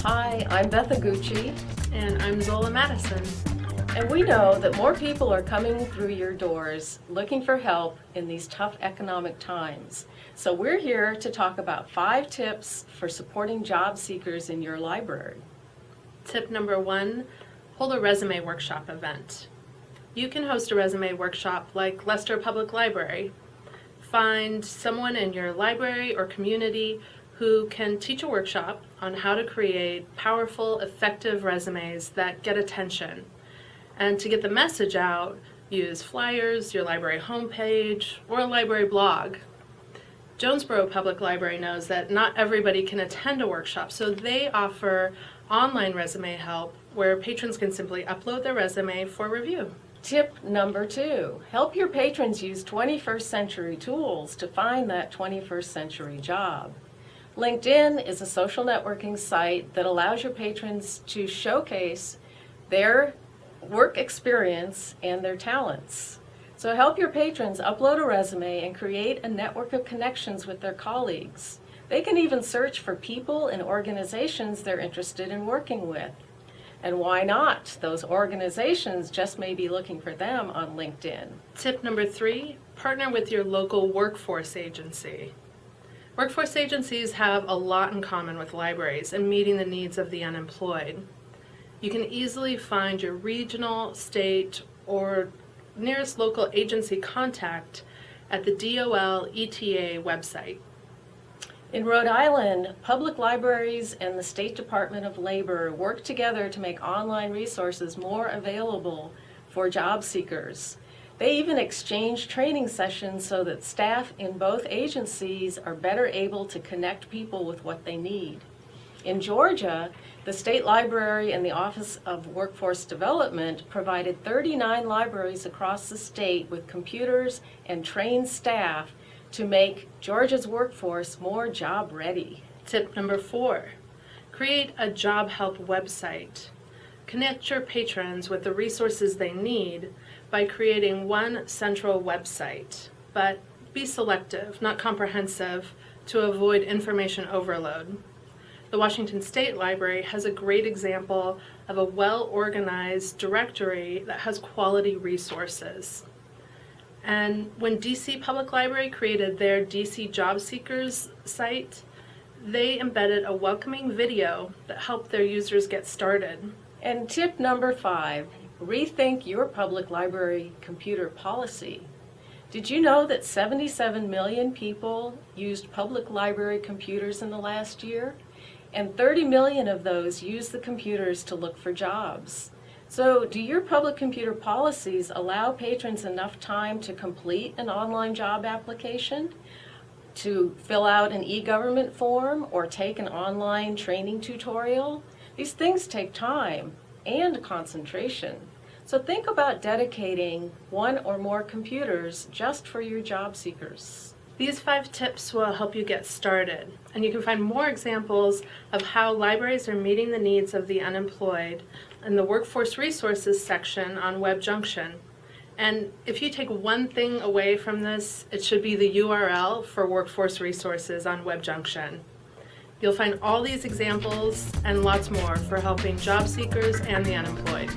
Hi, I'm Betha Gutsche. And I'm Zola Maddison. And we know that more people are coming through your doors looking for help in these tough economic times. So we're here to talk about 5 tips for supporting job seekers in your library. Tip number 1, hold a resume workshop event. You can host a resume workshop like Leicester Public Library. Find someone in your library or community who can teach a workshop on how to create powerful, effective resumes that get attention. And to get the message out, use flyers, your library homepage, or a library blog. Jonesboro Public Library knows that not everybody can attend a workshop, so they offer online resume help where patrons can simply upload their resume for review. Tip number 2, help your patrons use 21st century tools to find that 21st century job. LinkedIn is a social networking site that allows your patrons to showcase their work experience and their talents. So help your patrons upload a resume and create a network of connections with their colleagues. They can even search for people and organizations they're interested in working with. And why not? Those organizations just may be looking for them on LinkedIn. Tip number 3, partner with your local workforce agency. Workforce agencies have a lot in common with libraries in meeting the needs of the unemployed. You can easily find your regional, state, or nearest local agency contact at the DOL ETA website. In Rhode Island, public libraries and the State Department of Labor work together to make online resources more available for job seekers. They even exchange training sessions so that staff in both agencies are better able to connect people with what they need. In Georgia, the State Library and the Office of Workforce Development provided 39 libraries across the state with computers and trained staff to make Georgia's workforce more job ready. Tip number 4, create a job help website. Connect your patrons with the resources they need by creating one central website, but be selective, not comprehensive, to avoid information overload. The Washington State Library has a great example of a well-organized directory that has quality resources. And when DC Public Library created their DC Job Seekers site, they embedded a welcoming video that helped their users get started. And tip number 5, rethink your public library computer policy. Did you know that 77 million people used public library computers in the last year? And 30 million of those use the computers to look for jobs. So do your public computer policies allow patrons enough time to complete an online job application, to fill out an e-government form, or take an online training tutorial? These things take time and concentration. So think about dedicating 1 or more computers just for your job seekers. These 5 tips will help you get started, and you can find more examples of how libraries are meeting the needs of the unemployed in the Workforce Resources section on WebJunction. And if you take one thing away from this, it should be the URL for Workforce Resources on WebJunction. You'll find all these examples and lots more for helping job seekers and the unemployed.